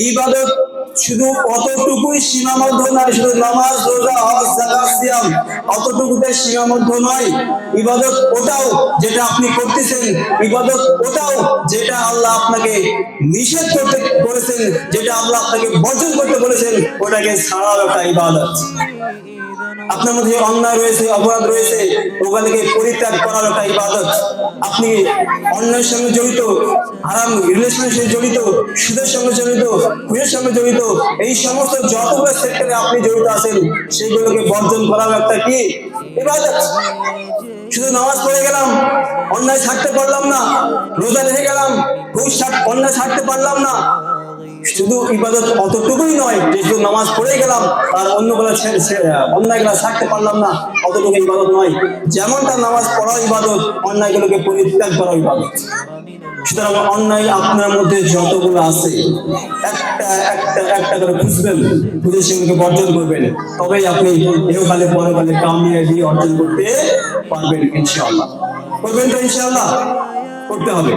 ইবাদত শুধু অতটুকুই সীমাবদ্ধ নয়, শুধু নামাজ রোজা হজ যাকাত সিয়াম অতটুকুতে সীমাবদ্ধ নয়। ইবাদত ওটাও যেটা আপনি করতেছেন, ইবাদত ওটাও যেটা আল্লাহ আপনাকে নিষেধ করতে বলেছেন, যেটা আল্লাহ আপনাকে বর্জন করতে বলেছেন, ওটাকে ছাড়াও একটা ইবাদত। আপনার মধ্যে অন্যায় রয়েছে, অপরাধ রয়েছে, ওগুলোকে পরিত্যাগ করার একটা ইবাদত। আপনি অন্যায়ের সঙ্গে জড়িত, হারাম রিলেশনের সঙ্গে জড়িত, সুদের সঙ্গে জড়িত, ঘুষের সঙ্গে জড়িত, এই সমস্ত যতগুলো সেক্টরে আপনি জড়িত আছেন সেগুলোকে বর্জন করার একটা কি ইবাদত। শুধু নামাজ পড়ে গেলাম, অন্যায় ছাড়তে পারলাম না, রোজা রেখে গেলাম, ঘুষ অন্যায় ছাড়তে পারলাম না, শুধু ইবাদত অতটুকুই নয় যে শুধু নামাজ পড়ে গেলাম আর অন্যগুলো অন্যায়গুলো ছাড়তে পারলাম না, অতটুকু ইবাদত নয়। যেমনটা নামাজ পড়া ইবাদত, অন্যায়গুলোকে পরিত্যাগ করা ইবাদত। সুতরাং অন্যায় আপনার মধ্যে যতগুলো আছে একটা একটা একটা করে খুঁজবেন, খুঁজে সেগুলোকে বর্জন করবেন, তবেই আপনি ইহকালে পরকালে কামিয়াবি অর্জন করতে পারবেন ইনশাআল্লাহ। করবেন তো ইনশাআল্লাহ? করতে হবে।